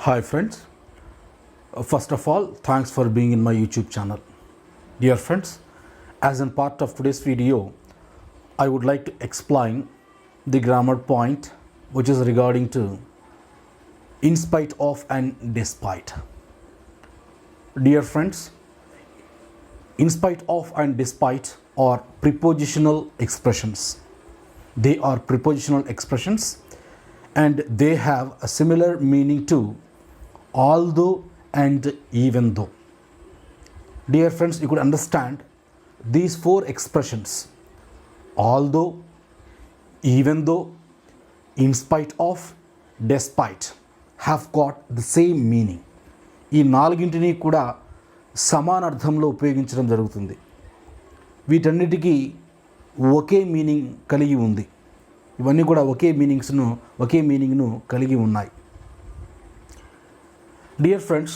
Hi friends, first of all, thanks for being in my YouTube channel. Dear friends, as a part of today's video, I would like to explain the grammar point which is regarding to in spite of and despite. Dear friends, in spite of and despite are prepositional expressions. They are prepositional expressions and they have a similar meaning to although and even though. Dear friends, you could understand these four expressions: although, even though, in spite of, despite have got the same meaning. ఈ నాలుగింటిని కూడా సమాన అర్థంలో ఉపయోగించడం జరుగుతుంది. వీటన్నిటికీ ఒకే meaning కలిగి ఉంది. ఇవన్నీ కూడా ఒకే మీనింగ్ను కలిగి ఉన్నాయి. Dear friends,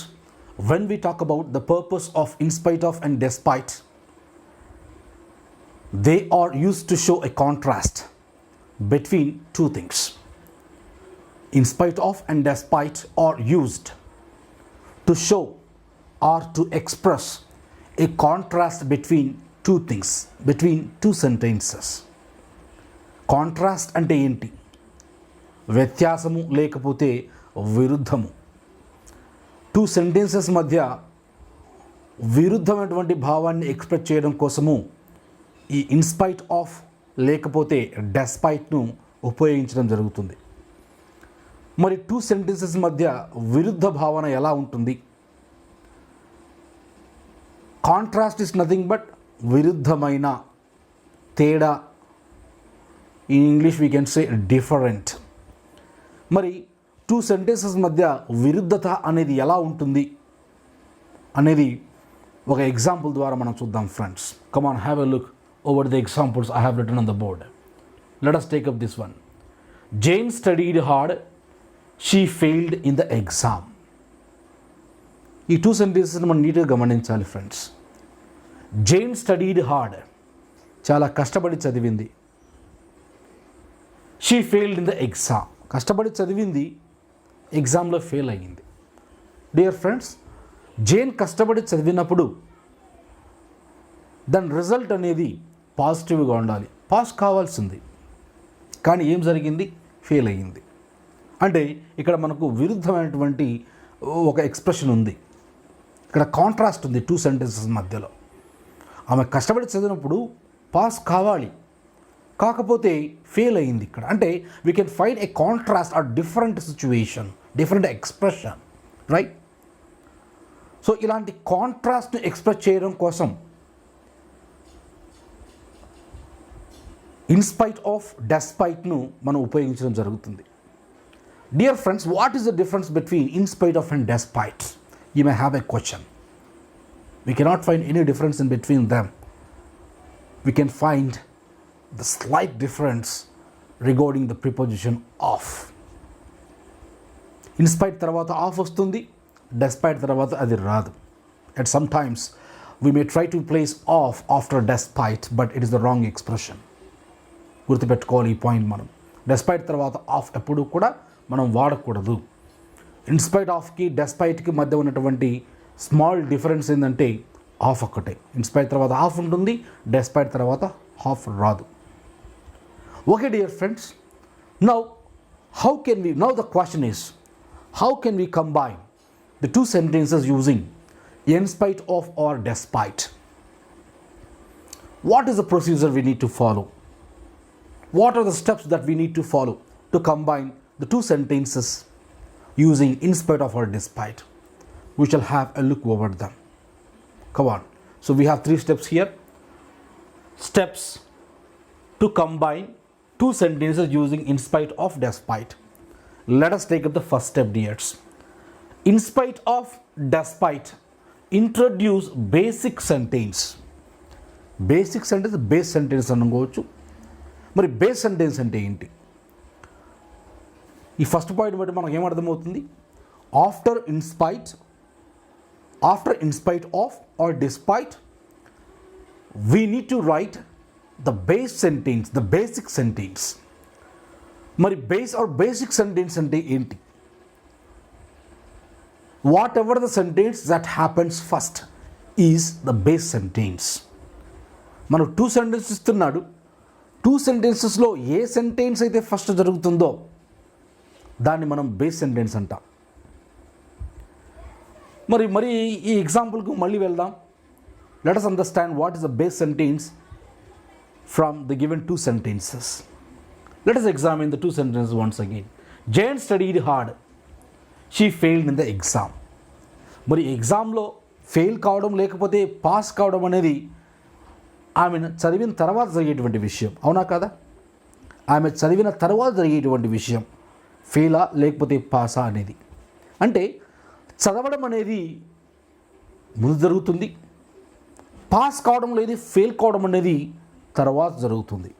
when we talk about the purpose of in spite of and despite, they are used to show a contrast between two things. In spite of and despite are used to show or to express a contrast between two things, between two sentences. Contrast అంటే ఏంటి? వ్యత్యాసము లేకపోతే విరుద్ధము. Two sentences మధ్య విరుద్ధమైనటువంటి భావాన్ని express చేయడం కోసము ఈ in spite of లేకపోతే డెస్పైట్ను ఉపయోగించడం జరుగుతుంది. మరి టూ సెంటెన్సెస్ మధ్య విరుద్ధ భావన ఎలా ఉంటుంది? కాంట్రాస్ట్ ఇస్ నథింగ్ బట్ విరుద్ధమైన, తేడా. In English we can say different. మరి టూ సెంటెన్సెస్ మధ్య విరుద్ధత అనేది ఎలా ఉంటుంది అనేది ఒక ఎగ్జాంపుల్ ద్వారా మనం చూద్దాం friends. Come on, have a look over the examples I have return on the board. Let us take up this one. Jane studied hard, she failed in the exam. ఈ టూ సెంటెన్సెస్ మనం నీట్గా గమనించాలి friends. Jane studied hard, చాలా కష్టపడి చదివింది. She failed in the exam, కష్టపడి చదివింది, ఎగ్జామ్లో ఫెయిల్ అయ్యింది. డియర్ ఫ్రెండ్స్, జేన్ కష్టపడి చదివినప్పుడు దాని రిజల్ట్ అనేది పాజిటివ్గా ఉండాలి, పాస్ కావాల్సింది. కానీ ఏం జరిగింది? ఫెయిల్ అయ్యింది. అంటే ఇక్కడ మనకు విరుద్ధమైనటువంటి ఒక ఎక్స్ప్రెషన్ ఉంది. ఇక్కడ కాంట్రాస్ట్ ఉంది టూ సెంటెన్సెస్ మధ్యలో. ఆమె కష్టపడి చదివినప్పుడు పాస్ కావాలి, కాకపోతే ఫెయిల్ అయ్యింది. ఇక్కడ అంటే we can find a contrast or different situation, different expression, right? So ఇలాంటి కాంట్రాస్ట్ని ఎక్స్ప్రెస్ చేయడం కోసం ఇన్స్పైట్ ఆఫ్ డెస్పైట్ను మనం ఉపయోగించడం జరుగుతుంది. Dear friends, what is the difference between in spite of and despite? You may have a question. We cannot find any difference in between them. We can find the slight difference regarding the preposition of. In spite తర్వాత of వస్తుంది, despite తర్వాత అది రాదు. And sometimes we may try to place off after despite, but it is the wrong expression. గుర్తుపెట్టుకోవాలి ఈ point. మనం despite తర్వాత of ఎప్పుడు కూడా మనం వాడకూడదు. ఇన్స్పైట్ ఆఫ్కి డెస్పైట్కి మధ్య ఉన్నటువంటి స్మాల్ డిఫరెన్స్ ఏంటంటే ఆఫ్ ఒక్కటే. ఇన్స్పైట్ తర్వాత ఆఫ్ ఉంటుంది, డెస్పైట్ తర్వాత ఆఫ్ రాదు. Okay, dear friends, now the question is, how can we combine the two sentences using in spite of or despite? What is the procedure we need to follow? What are the steps that we need to follow to combine the two sentences using in spite of or despite? We shall have a look over them. Come on. So we have three steps here. Steps to combine two sentences using in spite of despite. Let us take up the first step, dears. In spite of despite, introduce basic sentence. Basic sentence, base sentence అనుకోవచ్చు. మరి base sentence అంటే ఏంటి? ఈ first point బట్టి మనకు ఏమర్థమవుతుంది? After in spite of or despite, we need to write the base sentence, the basic sentence. మరి base or basic sentence అంటే ఏంటి? whatever the sentence that happens first is the base sentence. మనకు 2 sentences ఇస్తున్నాడు. 2 sentencesలో ఏ sentence అయితే first జరుగుతుందో దాన్ని మనం base sentence అంటాం. మరి ఈ ఎగ్జాంపుల్కు మళ్ళీ వెళ్దాం. Let us understand what is the base sentence from the given 2 sentences. Let us examine the 2 sentences once again. Jane studied hard. She failed in the exam. మరి ఎగ్జామ్లో ఫెయిల్ కావడం లేకపోతే పాస్ కావడం అనేది ఆమె చదివిన తర్వాత జరిగేటువంటి విషయం, అవునా కదా? ఆమె చదివిన తర్వాత జరిగేటువంటి విషయం ఫెయిలా లేకపోతే పాసా అనేది. అంటే చదవడం అనేది ముందు జరుగుతుంది, పాస్ కావడం లేదు ఫెయిల్ కావడం అనేది తర్వాత జరుగుతుంది.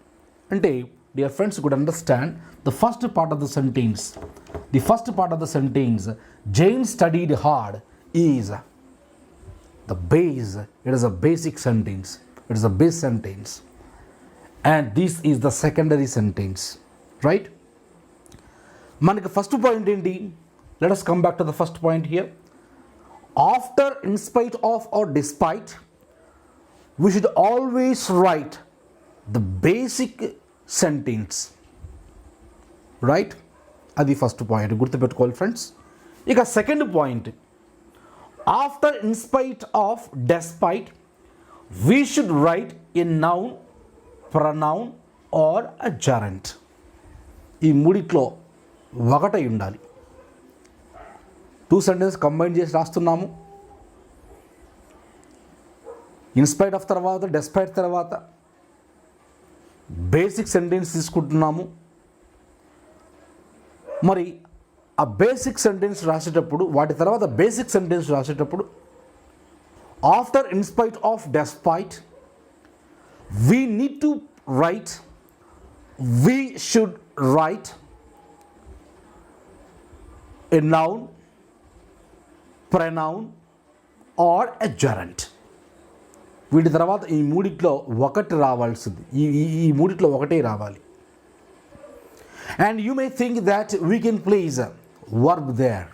అంటే dear friends, you could understand the first part of the sentence. The first part of the sentence, Jane studied hard, is the base. It is a basic sentence. It is a base sentence. And this is the secondary sentence. Right? మనకి first point ఏంటి? Let us come back to the first point here. After, in spite of or despite, we should always write the basic sentence. Right? అది first point, గుర్తుపెట్టుకోవాలి friends. ఇక second point, after, in spite of, despite, we should write a noun, pronoun or a gerund. ఈ మూడిట్లో ఒకటై ఉండాలి. 2 sentence combine చేసి రాస్తున్నాము. In spite of తర్వాత, డెస్పైట్ తర్వాత బేసిక్ సెంటెన్స్ తీసుకుంటున్నాము. మరి ఆ బేసిక్ సెంటెన్స్ రాసేటప్పుడు, వాటి తర్వాత బేసిక్ సెంటెన్స్ రాసేటప్పుడు after, in spite of, despite, we need to write, we should write a noun, pronoun or a gerund. వీటి తర్వాత ఈ మూడిట్లో ఒకటి రావాల్సింది, ఈ మూడిట్లో ఒకటే రావాలి. And you may think that we can place a verb there,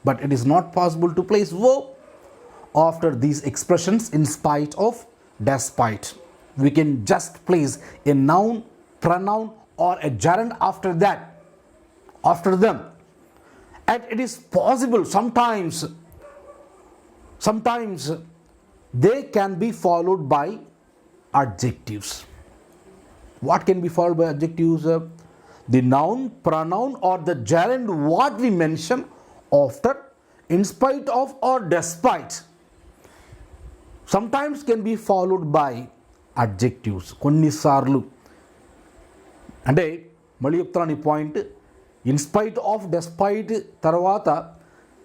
but it is not possible to place verb after these expressions in spite of, despite. We can just place a noun, pronoun or a gerund after that, after them. And it is possible sometimes they can be followed by adjectives. What can be followed by adjectives? The noun, pronoun or the gerund what we mention after, in spite of or despite, sometimes can be followed by adjectives. కొన్నిసార్లు, అంటే మళ్ళీ చెప్తాను ఈ point, in spite of, despite తర్వాత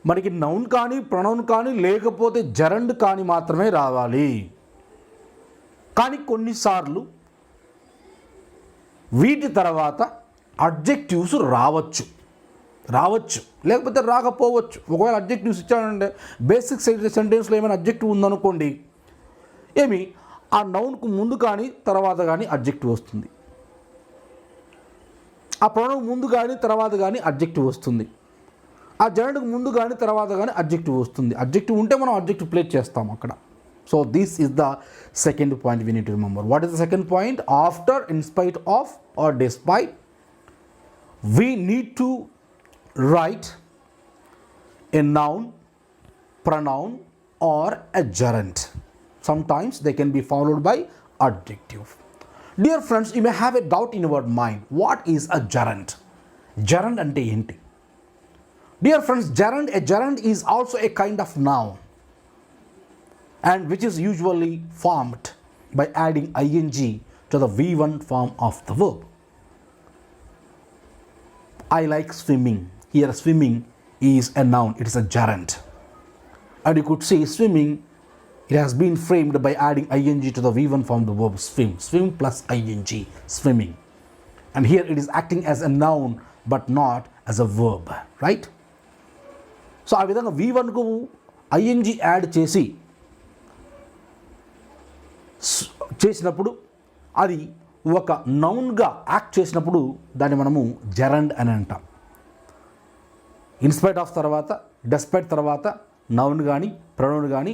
మనకి noun కానీ, pronoun కానీ, లేకపోతే జెరండ్ కానీ మాత్రమే రావాలి. కానీ కొన్నిసార్లు వీటి తర్వాత అడ్జెక్టివ్స్ రావచ్చు, లేకపోతే రాకపోవచ్చు. ఒకవేళ అడ్జెక్టివ్స్ ఇచ్చానంటే బేసిక్ సెంటెన్స్లో ఏమైనా అడ్జెక్టివ్ ఉందనుకోండి, ఏమి ఆ నౌన్కు ముందు కానీ తర్వాత కానీ అడ్జెక్టివ్ వస్తుంది, ఆ ప్రొనౌన్ ముందు కానీ తర్వాత కానీ అడ్జెక్టివ్ వస్తుంది, ఆ జెరండ్కు ముందు కానీ తర్వాత కానీ అడ్జెక్టివ్ వస్తుంది. అడ్జెక్టివ్ ఉంటే మనం అడ్జెక్టివ్ ప్లేస్ చేస్తాం అక్కడ. So this is the second point we need to remember. What is the second point? After, in spite of or despite, we need to write a noun, pronoun or a gerund. Sometimes they can be followed by adjective. Dear friends, you may have a doubt in your mind. What is a gerund? Gerund ante enti? Dear friends, a gerund is also a kind of noun, and which is usually formed by adding ing to the V1 form of the verb. I like swimming. Here swimming is a noun, it is a gerund. And you could say swimming, it has been framed by adding ing to the V1 form of the verb swim plus ing, swimming. And here it is acting as a noun but not as a verb, right? So ఆ విధంగా V1 కు ing add చేసినప్పుడు అది ఒక నౌన్గా act చేసినప్పుడు దాన్ని మనము gerund అని అంటాం. ఇన్స్పైట్ ఆఫ్ తర్వాత, డెస్పైట్ తర్వాత నౌన్ కానీ ప్రొనౌన్ కానీ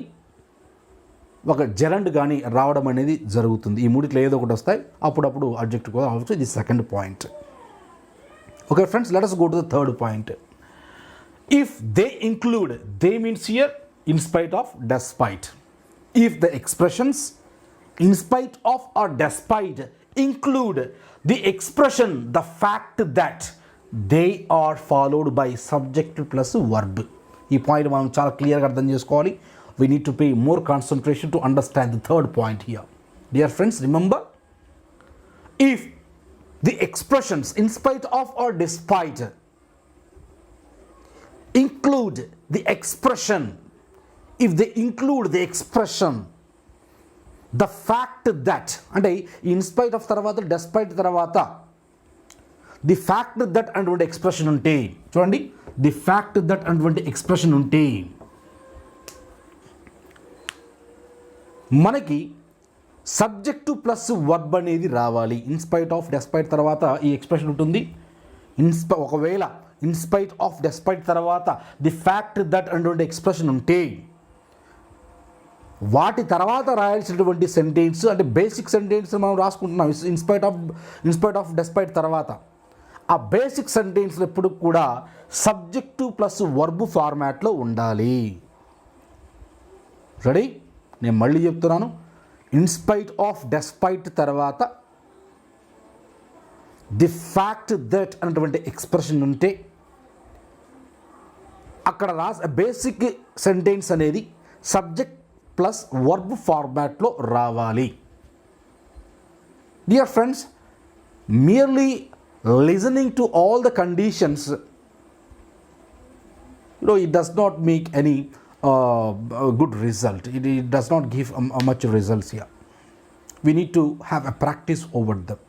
ఒక జెరండ్ కానీ రావడం అనేది జరుగుతుంది. ఈ మూడిట్లో ఏదో ఒకటి వస్తాయి, అప్పుడప్పుడు అడ్జెక్టివ్ కూడా అవ్వచ్చు. ఇది second point. Okay friends, let us go to the third point. If they include, they means here in spite of, despite. If the expressions in spite of or despite include the expression, the fact that they are followed by subject plus verb. ఈ point మనం చాలా క్లియర్గా అర్థం చేసుకోవాలి. We need to pay more concentration to understand the third point here. Dear friends, remember, if the expressions in spite of or despite include the expression, if they include the expression, the fact that, అంటే in spite of తర్వాత despite తర్వాత the fact that అటువంటి expression ఉంటే, చూడండి, the fact that అటువంటి expression ఉంటే మనకి subject plus verb అనేది రావాలి. ఇన్స్పైట్ ఆఫ్ డెస్పైట్ తర్వాత ఈ ఎక్స్ప్రెషన్ ఉంటుంది. ఒకవేళ ఇన్స్పైట్ ఆఫ్ డెస్పైట్ తర్వాత ది ఫ్యాక్ట్ దట్ అటువంటి ఎక్స్ప్రెషన్ ఉంటే వాటి తర్వాత రాయాల్సినటువంటి సెంటెన్స్, అంటే బేసిక్ సెంటెన్స్ మనం రాసుకుంటున్నాం ఇన్స్పైట్ ఆఫ్ డెస్పైట్ తర్వాత. ఆ బేసిక్ సెంటెన్స్ ఎప్పుడు కూడా సబ్జెక్టు ప్లస్ వర్బ్ ఫార్మాట్లో ఉండాలి. రెడీ? నేను మళ్ళీ చెప్తున్నాను. ఇన్స్పైట్ ఆఫ్ డెస్పైట్ తర్వాత ది ఫ్యాక్ట్ దట్ అనేటువంటి ఎక్స్ప్రెషన్ ఉంటే అక్కడ బేసిక్ సెంటెన్స్ అనేది సబ్జెక్ట్ ప్లస్ వర్బ్ ఫార్మాట్లో రావాలి. Dear friends, merely listening to all the conditions, it does not make any good result. It does not give much results here. We need to have a practice over them.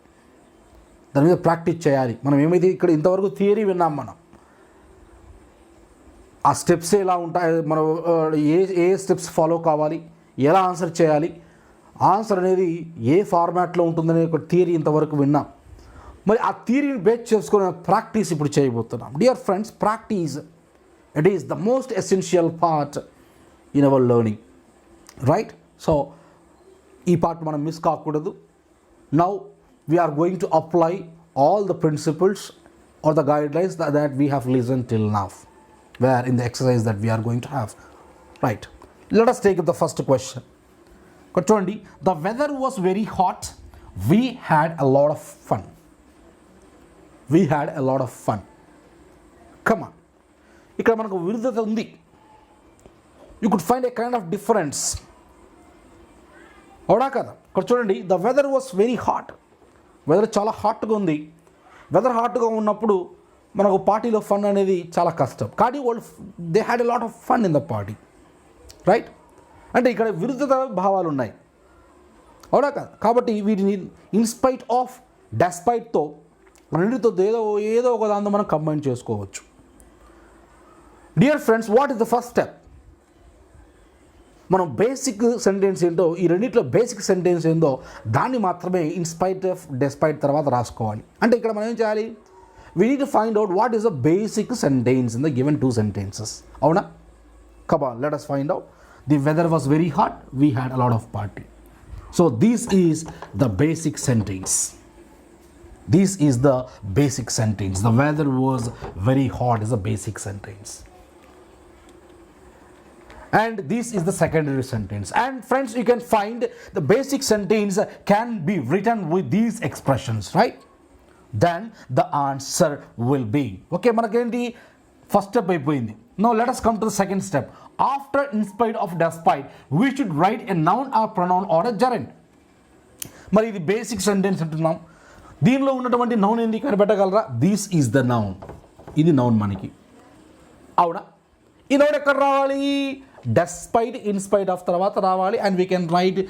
దాని మీద practice చేయాలి. మనం ఏమైతే ఇక్కడ ఇంతవరకు theory విన్నాం, మనం ఆ స్టెప్స్ ఎలా ఉంటాయి, మనం ఏ స్టెప్స్ ఫాలో కావాలి, ఎలా ఆన్సర్ చేయాలి, ఆన్సర్ అనేది ఏ ఫార్మాట్లో ఉంటుందనే ఒక థియరీ ఇంతవరకు విన్నాం. మరి ఆ థియరీని బేస్ చేసుకుని ప్రాక్టీస్ ఇప్పుడు చేయబోతున్నాం. Dear friends, practice, it is the most essential part in our learning, right? So ఈ పార్ట్ మనం మిస్ కాకూడదు. Now we are going to apply all the principles or the guidelines that we have listened till now, where in the exercise that we are going to have, right? Let us take up the first question. Kochundi, the weather was very hot. We had a lot of fun. We had a lot of fun. Come on. ఇక్కడ మనకు విరుద్ధత ఉంది. You could find a kind of difference, అవునా కదా? ఇక్కడ చూడండి, the weather was very hot. Weather చాలా హాట్గా ఉంది. వెదర్ హాట్గా ఉన్నప్పుడు మనకు పార్టీలో ఫన్ అనేది చాలా కష్టం. కానీ వాళ్ళు they had a lot of fun in the party, right? అంటే ఇక్కడ విరుద్ధత భావాలు ఉన్నాయి, అవునా కదా? కాబట్టి వీటిని ఇన్స్పైట్ ఆఫ్ డెస్పైట్తో రెండితో ఏదో ఒక దాంతో మనం కంబైన్ చేసుకోవచ్చు. Dear friends, what is the first step? మనం బేసిక్ సెంటెన్స్ ఏంటో, ఈ రెండిట్లో బేసిక్ సెంటెన్స్ ఏందో దాన్ని మాత్రమే ఇన్స్పైట్ ఆఫ్ డెస్పైట్ తర్వాత రాసుకోవాలి. అంటే ఇక్కడ మనం ఏం చేయాలి? We need to find out what is the basic sentence in the given two sentences, అవునా? Come on, let us find out. The weather was very hot. We had a lot of party. So this is the basic sentence. This is the basic sentence. The weather was very hot is a basic sentence. And this is the secondary sentence. And friends, you can find the basic sentence can be written with these expressions, right? Then the answer will be, okay, manakenti first step అయిపోయింది. Now let us come to the second step. After in spite of despite, we should write a noun or pronoun or a gerund. మరి ఇది basic sentence అంటున్నాం. దీనిలో ఉన్నటువంటి noun ఏంది కనిపెట్టగలరా? This is the noun. ఇది noun మనకి, అవునా? ఈ నౌన్ ఎక్కడ రావాలి? డెస్పైట్ ఇన్స్పైట్ ఆఫ్ తర్వాత రావాలి. And we can write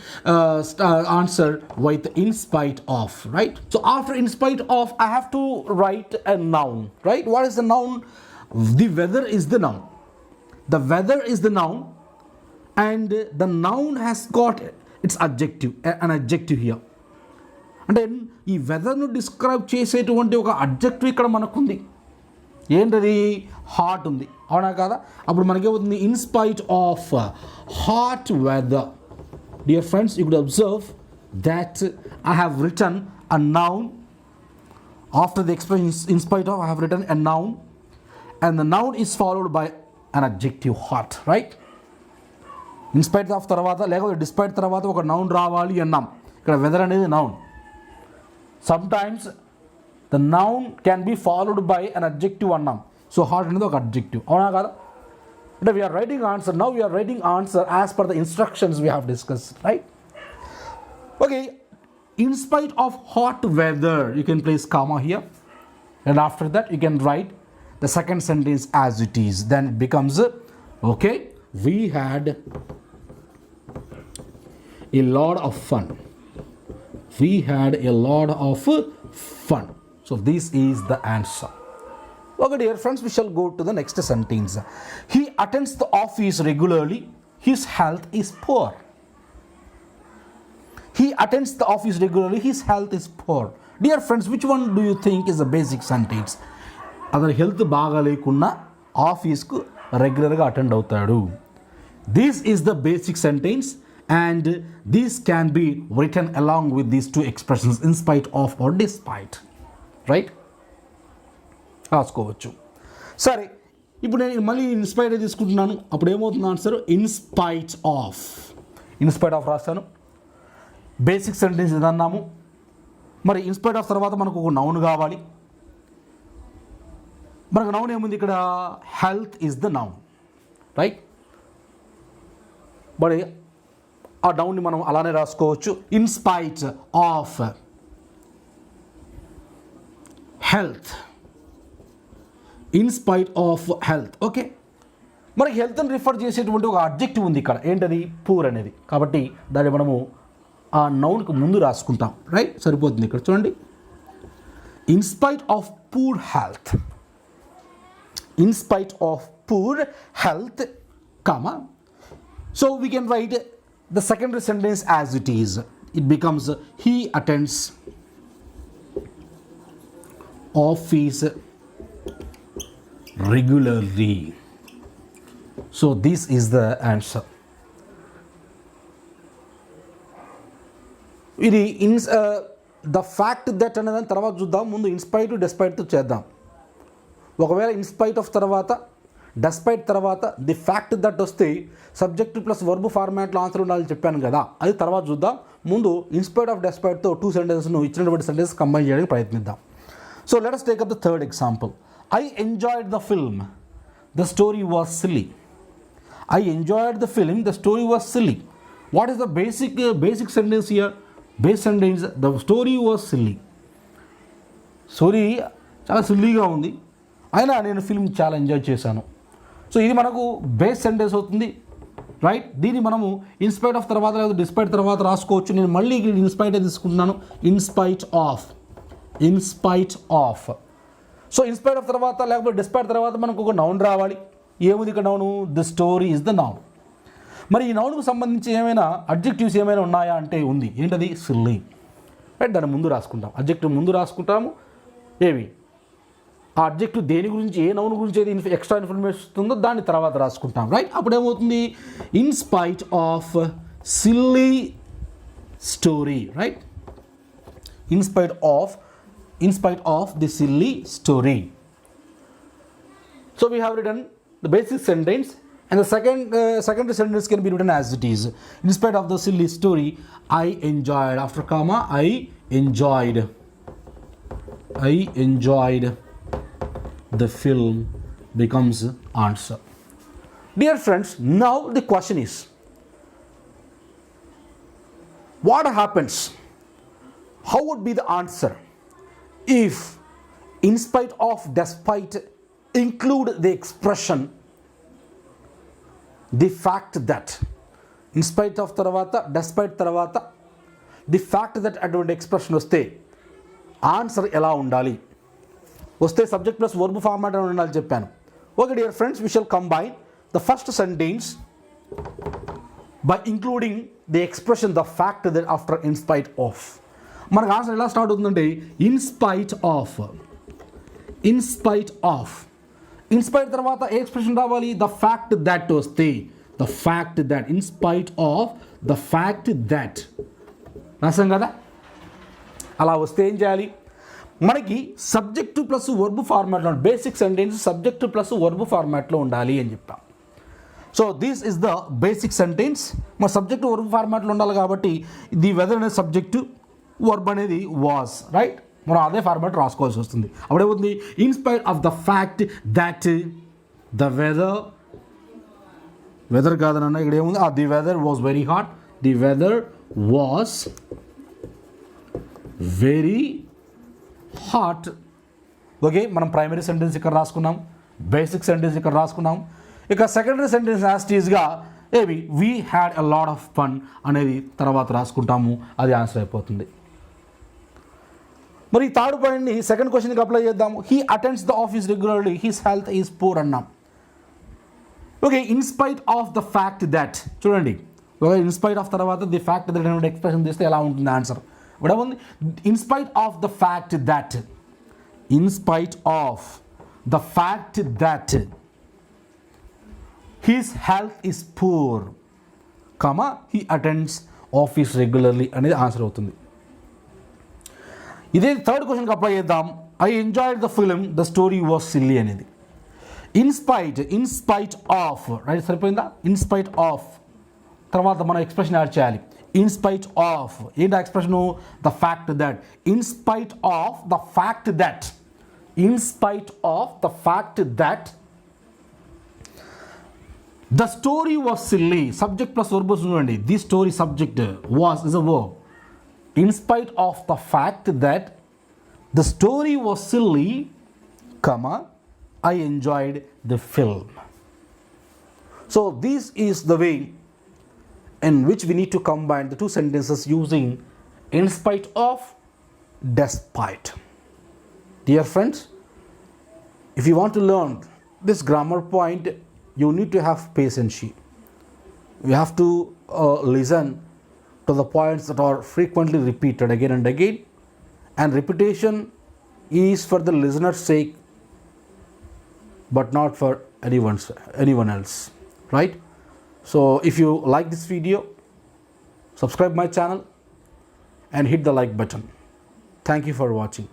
answer with in spite of, right? So after in spite of I have to write a noun, right? What is the noun? The weather is the noun. The weather is the noun, and the noun has got its adjective, an adjective here. అంటే ఈ వెదర్ను describe చేసేటువంటి ఒక adjective ఇక్కడ మనకుంది. ఏంటది hot ఉంది, అవునా కదా? అప్పుడు మనకేమవుతుంది in spite of hot weather. Dear friends, you could observe that I have written a noun. After the expression in spite of, I have written a noun, and the noun is followed by an adjective hot, right? In spite of తర్వాత లేకపోతే despite తర్వాత ఒక noun రావాలి అన్నాం. ఇక్కడ weather అనేది noun. Sometimes the noun can be followed by an adjective అన్నాం. So hot అనేది ఒక అడ్జెక్టివ్, అవునా కదా? అంటే we are writing answer. Now we are writing answer as per the instructions we have discussed, right? Okay, in spite of hot weather, you can place comma here, and after that you can write the second sentence as it is. Then it becomes okay, we had a lot of fun. We had a lot of fun. So this is the answer. Okay, dear friends, we shall go to the next sentence. He attends the office regularly. His health is poor. He attends the office regularly. His health is poor. Dear friends, which one do you think is the basic sentence? అతని health బాగా లేకున్నా ఆఫీస్కు రెగ్యులర్గా attend అవుతాడు. This is the basic sentence, and this can be written along with these two expressions, in spite of or despite, right? రాసుకోవచ్చు. సరే, ఇప్పుడు నేను మళ్ళీ ఇన్స్పైట్ తీసుకుంటున్నాను. అప్పుడు ఏమవుతుంది answer? In spite of. In spite of రాస్తాను. బేసిక్ సెంటెన్స్ ఇది అన్నాము. మరి ఇన్స్పైట్ ఆఫ్ తర్వాత మనకు ఒక నౌన్ కావాలి. మనకు నౌన్ ఏముంది ఇక్కడ? Health is the noun, right? మరి ఆ నౌన్ని మనం అలానే రాసుకోవచ్చు. In spite of health. In spite of health. Okay, మనకి హెల్త్ని రిఫర్ చేసేటువంటి ఒక అడ్జెక్టివ్ ఉంది ఇక్కడ. ఏంటది? పూర్ అనేది. కాబట్టి దాన్ని మనము ఆ నౌన్కి ముందు రాసుకుంటాం, రైట్? సరిపోతుంది. ఇక్కడ చూడండి, in spite of poor health. In spite of poor health, comma. So we can right the secondary sentence as it is. It becomes he attends office regularly. So this is the answer. ఇది the fact that అనేదాన్ని తర్వాత చూద్దాం. ముందు in spite డెస్పైట్తో చేద్దాం. ఒకవేళ in spite of తర్వాత despite తర్వాత the fact that వస్తే సబ్జెక్ట్ ప్లస్ వర్బ్ ఫార్మాట్లో ఆన్సర్ ఉండాలని చెప్పాను కదా, అది తర్వాత చూద్దాం. ముందు ఇన్స్పైట్ ఆఫ్ డెస్పైట్తో టూ సెంటెన్స్ను ఇచ్చినటువంటి సెంటెన్స్ కంబైన్ చేయడానికి ప్రయత్నిద్దాం. So let us take up the third example. I enjoyed the film. The story was silly. I enjoyed the film. The story was silly. What is the basic sentence here? Base sentence, the story was silly. Story చాలా సిల్లీగా ఉంది, అయినా నేను film చాలా enjoy చేశాను. So ఇది మనకు base sentence అవుతుంది, రైట్? దీన్ని మనము ఇన్స్పైట్ ఆఫ్ తర్వాత లేదా డిస్పైట్ తర్వాత రాసుకోవచ్చు. నేను మళ్ళీ ఇన్స్పైట్ తీసుకుంటున్నాను. In spite of. In spite of. So in spite of తర్వాత లేకపోతే డిస్పైట్ తర్వాత మనకు ఒక నౌన్ రావాలి. ఏముంది ఇక్కడ noun? The story is the noun. మరి ఈ నౌన్కు సంబంధించి ఏమైనా అడ్జెక్టివ్స్ ఏమైనా ఉన్నాయా అంటే ఉంది. ఏంటది? Silly, right? దాన్ని ముందు రాసుకుంటాం. అడ్జెక్టివ్ ముందు రాసుకుంటాము. ఏవి ఆ అడ్జెక్టివ్ దేని గురించి, ఏ నౌన్ గురించి ఏది ఎక్స్ట్రా ఇన్ఫర్మేషన్ ఇస్తుందో దాన్ని తర్వాత రాసుకుంటాం, రైట్? అప్పుడు ఏమవుతుంది? In spite of silly story, right? In spite of the silly story. So we have return the basic sentence. And the secondary sentence can be written as it is. In spite of the silly story, I enjoyed. After comma, I enjoyed the film becomes answer. Dear friends, now the question is, what happens? How would be the answer if in spite of, despite include the expression the fact that? In spite of తర్వాత despite తర్వాత the fact that అటువంటి expression వస్తే answer ఎలా ఉండాలి? వస్తే subject plus verb format అని ఉండాలి చెప్పాను. Okay dear friends, we shall combine the first sentence by including the expression the fact that after in spite of. మనకు ఆన్సర్ ఎలా స్టార్ట్ అవుతుందంటే ఇన్స్పైట్ ఆఫ్. ఇన్స్పైట్ తర్వాత ఏ ఎక్స్ప్రెషన్ రావాలి? ద ఫ్యాక్ట్ దట్ వస్తే, the fact that, in spite of the fact that రాసాం కదా. అలా వస్తే ఏం చేయాలి? మనకి సబ్జెక్టు ప్లస్ వర్బ్ ఫార్మాట్లో, basic sentence subject plus verb ఫార్మాట్లో ఉండాలి అని చెప్పాం. So this is the basic sentence. మన సబ్జెక్టు వర్బ్ ఫార్మాట్లో ఉండాలి కాబట్టి ది వెదర్ అనేది సబ్జెక్టు, వర్బ్ అనేది వాస్, రైట్. మనం అదే ఫార్మాట్ రాసుకోవాల్సి వస్తుంది. అప్పుడేముంది? In spite of the fact that the weather కాదనన్నా ఇక్కడ ఏముంది? The weather was very hot, the weather was very hot. Okay, మనం ప్రైమరీ సెంటెన్స్ ఇక్కడ రాసుకున్నాం, బేసిక్ సెంటెన్స్ ఇక్కడ రాసుకున్నాం. ఇక సెకండరీ సెంటెన్స్ యాస్టీస్గా ఏవి we had a lot of fun అనేది తర్వాత రాసుకుంటాము, అది ఆన్సర్ అయిపోతుంది. మరి థర్డ్ పాయింట్ని సెకండ్ క్వశ్చన్కి అప్లై చేద్దాము. He attends the office regularly, his health is poor అన్నాం. Okay, in spite of the fact that, చూడండి, ఓకే, ఇన్స్పైట్ ఆఫ్ తర్వాత ది ఫ్యాక్ట్ దట్ అనే ఎక్స్ప్రెషన్ తీస్తే ఎలా ఉంటుంది ఆన్సర్? ఇక్కడ ఉంది in spite of the fact that, in spite of the fact that his health is poor, comma he attends office regularly అనేది answer అవుతుంది. ఇదే థర్డ్ క్వశ్చన్కి అప్లై చేద్దాం. I enjoyed the film, the story was silly అనేది. In spite of, right, సరిపోయిందా? In spite of తర్వాత మనం expression add చేయాలి. ఇన్స్పైట్ ఆఫ్ ఏంటి expression? The fact that, in spite of the fact that, in spite of the fact that the story was silly. Subject plus verb చూడండి, the story subject, was is a verb. In spite of the fact that the story was silly, comma, I enjoyed the film. So this is the way in which we need to combine the two sentences using in spite of, despite. Dear friends, if you want to learn this grammar point, you need to have patience. You have to listen to the points that are frequently repeated again and again, and repetition is for the listener's sake but not for anyone else, right? So if you like this video, subscribe my channel and hit the like button. Thank you for watching.